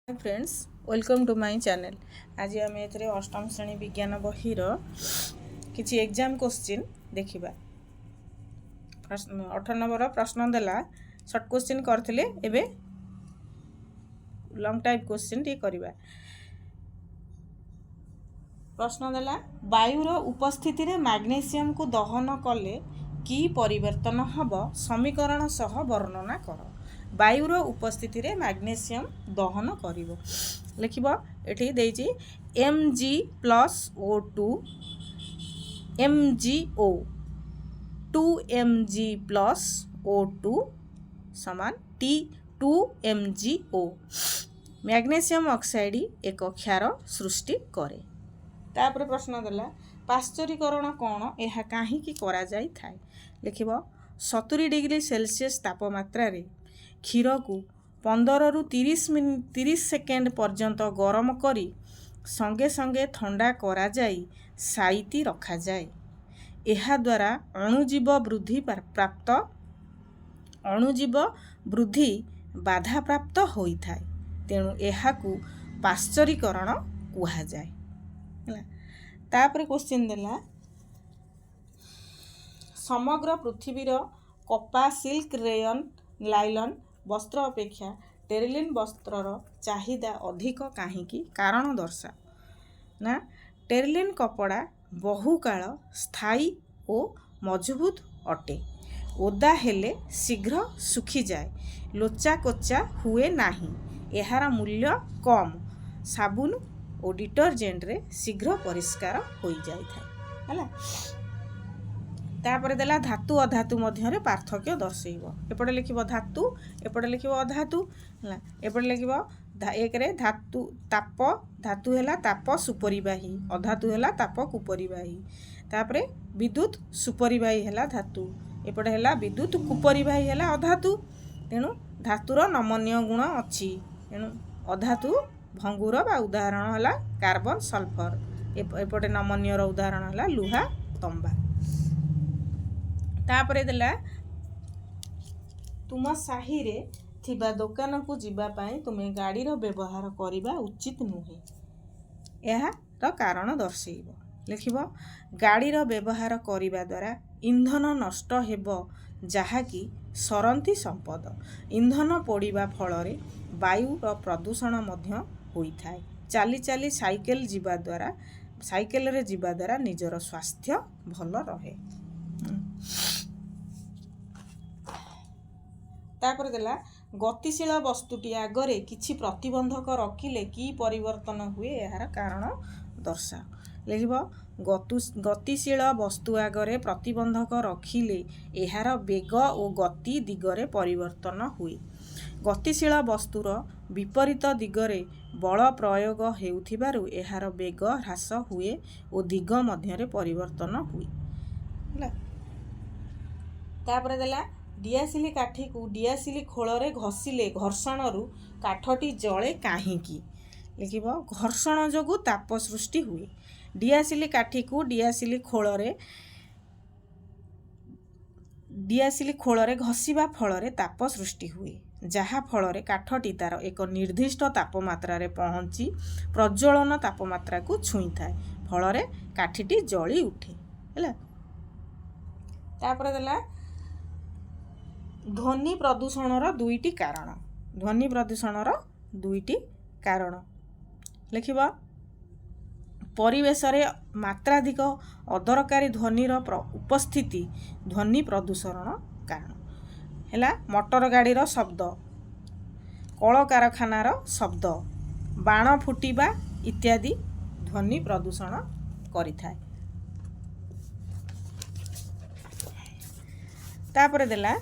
Hi friends, welcome to my channel. आज आम ए अष्टम श्रेणी विज्ञान बहीर किसी एग्जाम क्वेश्चन देखा। 18 नंबर प्रश्न देला, शॉर्ट क्वेश्चन करथिले, एबे लॉन्ग टाइप क्वेश्चन टी करबा। प्रश्न देला, वायुर उपस्थिति रे मैग्नीशियम को दहन कले की परिवर्तन हब, समीकरण सह वर्णना कर। वायुर उपस्थिति रे मैग्नीशियम दहन करिवो लिखिबो। एठी देइछि Mg plus O2 MgO 2Mg plus O2 समान T2MgO। मैग्नीशियम ऑक्साइड एक क्षार सृष्टि करे। तापर प्रश्न देला, पाश्चरीकरण कौन, यह कहीं करा जाई थाए। लिखिबो 70 डिग्री सेल्सियस तापमात्रा रे क्षीर को 15 रु 30 सेकेंड पर्यंत गरम करी संगे संगे ठंडा करा जाई साइती रखा जाए। एहा द्वारा अणुजीव वृद्धि बाधा प्राप्त होई थाए, तेणु एहाकू पाश्चरीकरण कुहा जाए। तापर क्वेश्चन देला, समग्र पृथ्वीर कपा सिल्क रेयन लाइलन वस्त्र अपेक्षा टेरिलिन वस्त्रर चाहिदा अधिक कहीं, कारण दर्शा। ना टेरिलिन कपड़ा बहुकाल स्थायी और मजबूत अटे, ओदा हेले शीघ्र सुखी जाए, लोचा कोचा हुए नहीं, एहार मूल्य कम, साबुन और डिटर्जेंट रे शीघ्र परिष्कार हो जाए है। तापर देला, धातु अधातु मध्य पार्थक्य दर्शेब। एपटे लिखिबो धातु, एपटे लिखिबो अधातु है। एपटे लिखिबो एक रे धातु ताप, धातु है ताप सुपरिवाही, अधातु है ताप कुपरिवाही। तापर विद्युत सुपरिवाही है धातु, एपटे है विद्युत कुपरिवाही है अधातु। तेणु धातुर नमनीय गुण अच्छी, तेणु अधातु भंगुर बा उदाहरण है कार्बन सल्फर। एपटे नमनीयर उदाहरण है लुहा तंबा। तापरे देला, तुम साही रे थिबा दुकान को जीवा पाए तुमे गाड़ी रो व्यवहार करिबा उचित नुहे, यार कारण दर्शेइबो। लिखिबो गाड़ी रो व्यवहार करिबा द्वारा इंधन नष्ट हेबो, जहाँकि सरंती संपद। इंधन पोड़िबा फल रे वायु रो प्रदूषण मध्य होई थाए। चाली चाली साइकेल जीवा द्वारा निजर स्वास्थ्य भल रहे। तापर देला, गतिशील वस्तुटी आगरे किछि प्रतिबंधक रखिले की परिवर्तन हुए, यार कारण दर्शा। लिखिबो गतिशील वस्तु आगरे प्रतिबंधक रखिले यार वेग और गति दिगरे परिवर्तन हुए। गतिशील वस्तुर विपरीत दिगरे बल प्रयोग हेउथिबारु यार वेग ह्रास हुए और दिग मध्य परिवर्तन हुए। तापर देला, डियासिली काठी को डियासिली खोल घषिले घर्षण रु काठटी जले कहीं। लिखिबो घर्षण जोगु ताप सृष्टि हुए। डियासिली काठी को डियासिली खोल घषिबा फल ताप सृष्टि हुए, जहा फल काठटी तार एक निर्दिष्ट तापमात्रा रे पहुँची प्रज्वलन तापमात्रा को छुई थाए, फल काठीटी जली उठे है। तापर देला, ध्वनि प्रदूषणर दुईटी कारण। ध्वनि प्रदूषणर दुईटी कारण लिखिबा, परिवेश रे मात्राधिक अदरकारी ध्वनिर उपस्थिति ध्वनि प्रदूषण कारण है। मोटर गाड़ीर शब्द, कल कारखानार शब्द, बाण फुटिबा इत्यादि ध्वनि प्रदूषण करिथाए। तापर देला,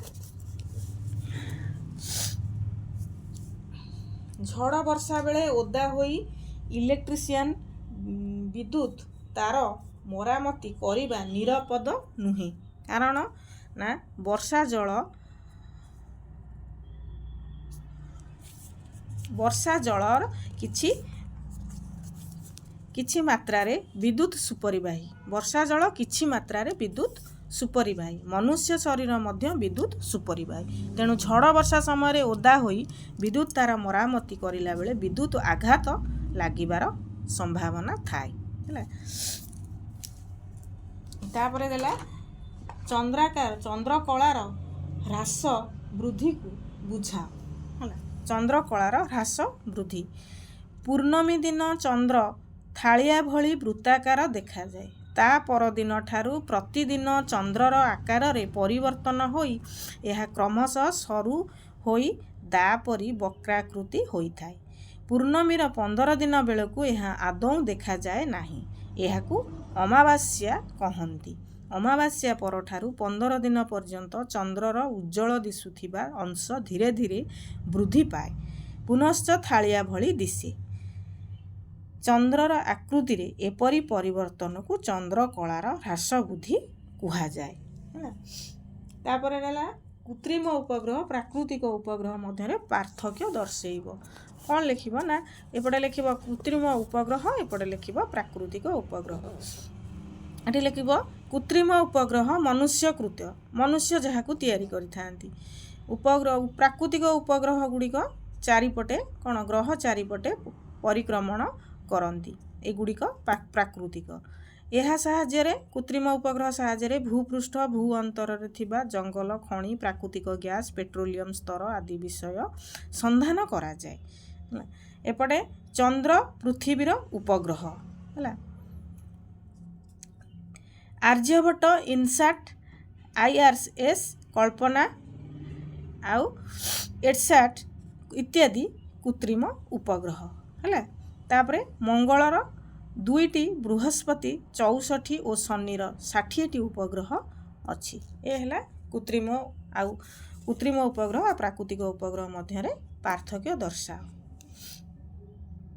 झड़ वर्षा बेले ओदा होई इलेक्ट्रिशियन विद्युत तार मरामती करिबा निरापद नुहे, कारण ना वर्षा जलर किछि मात्रा रे विद्युत सुपरिवाही। वर्षा जल किछि मात्रा रे विद्युत ସୁପରିବାହୀ। ମନୁଷ୍ୟ ଶରୀର ମଧ୍ୟ ବିଦ୍ୟୁତ୍ ସୁପରିବାହୀ। ତେଣୁ ଝଡ଼ ବର୍ଷା ସମୟରେ ଓଦା ହୋଇ ବିଦ୍ୟୁତ୍ ତାର ମରାମତି କରିଲା ବେଳେ ବିଦ୍ୟୁତ୍ ଆଘାତ ଲାଗିବାର ସମ୍ଭାବନା ଥାଏ। ହେଲା, ତାପରେ ଦେଲା ଚନ୍ଦ୍ରକଳାର ହ୍ରାସ ବୃଦ୍ଧିକୁ ବୁଝାଅ। ହେଲା, ଚନ୍ଦ୍ରକଳାର ହ୍ରାସ ବୃଦ୍ଧି। ପୂର୍ଣ୍ଣମୀ ଦିନ ଚନ୍ଦ୍ର ଥାଳିଆ ଭଳି ବୃତ୍ତାକାର ଦେଖାଯାଏ। ତା ପରଦିନ ଠାରୁ ପ୍ରତିଦିନ ଚନ୍ଦ୍ରର ଆକାରରେ ପରିବର୍ତ୍ତନ ହୋଇ ଏହା କ୍ରମଶଃ ସରୁ ହୋଇ ଦା ପରି ବକ୍ରାକୃତି ହୋଇଥାଏ। ପୂର୍ଣ୍ଣମୀର 15 ଦିନ ବେଳକୁ ଏହା ଆଦୌ ଦେଖାଯାଏ ନାହିଁ। ଏହାକୁ ଅମାବାସ୍ୟା କହନ୍ତି। ଅମାବାସ୍ୟା ପରଠାରୁ 15 ଦିନ ପର୍ଯ୍ୟନ୍ତ ଚନ୍ଦ୍ରର ଉଜ୍ଜ୍ୱଳ ଦିଶୁଥିବା ଅଂଶ ଧୀରେ ଧୀରେ ବୃଦ୍ଧି ପାଏ, ପୁନଶ୍ଚ ଥାଳିଆ ଭଳି ଦିଶେ। ଚନ୍ଦ୍ରର ଆକୃତିରେ ଏପରି ପରିବର୍ତ୍ତନକୁ ଚନ୍ଦ୍ରକଳାର ହ୍ରାସ ବୃଦ୍ଧି କୁହାଯାଏ। ହେଲା, ତାପରେ ହେଲା କୃତ୍ରିମ ଉପଗ୍ରହ ପ୍ରାକୃତିକ ଉପଗ୍ରହ ମଧ୍ୟରେ ପାର୍ଥକ୍ୟ ଦର୍ଶେଇବ। କ'ଣ ଲେଖିବ ନା ଏପଟେ ଲେଖିବ କୃତ୍ରିମ ଉପଗ୍ରହ, ଏପଟେ ଲେଖିବ ପ୍ରାକୃତିକ ଉପଗ୍ରହ। ଏଠି ଲେଖିବ କୃତ୍ରିମ ଉପଗ୍ରହ ମନୁଷ୍ୟକୃତ, ମନୁଷ୍ୟ ଯାହାକୁ ତିଆରି କରିଥାନ୍ତି। ପ୍ରାକୃତିକ ଉପଗ୍ରହ ଗୁଡ଼ିକ ଚାରିପଟେ କ'ଣ ଗ୍ରହ ଚାରିପଟେ ପରିକ୍ରମଣ କରନ୍ତି। ଏଗୁଡ଼ିକ ପ୍ରାକୃତିକ। ଏହା ସାହାଯ୍ୟରେ କୃତ୍ରିମ ଉପଗ୍ରହ ସାହାଯ୍ୟରେ ଭୂପୃଷ୍ଠ ଭୂ ଅନ୍ତରରେ ଥିବା ଜଙ୍ଗଲ, ଖଣି, ପ୍ରାକୃତିକ ଗ୍ୟାସ୍, ପେଟ୍ରୋଲିୟମ ସ୍ତର ଆଦି ବିଷୟ ସନ୍ଧାନ କରାଯାଏ। ଏପଟେ ଚନ୍ଦ୍ର ପୃଥିବୀର ଉପଗ୍ରହ। ହେଲା, ଆର୍ଯ୍ୟଭଟ୍ଟ, ଇନସାଟ୍, IRS, କଳ୍ପନା ଆଉ ଏଟ୍ସାଟ୍ ଇତ୍ୟାଦି କୃତ୍ରିମ ଉପଗ୍ରହ। ହେଲା, ତାପରେ ମଙ୍ଗଳର 2ଟି, ବୃହସ୍ପତି 64 ଓ ଶନିର 60ଟି ଉପଗ୍ରହ ଅଛି। ଏ ହେଲା କୃତ୍ରିମ ଉପଗ୍ରହ ଆଉ ପ୍ରାକୃତିକ ଉପଗ୍ରହ ମଧ୍ୟରେ ପାର୍ଥକ୍ୟ ଦର୍ଶାଅ।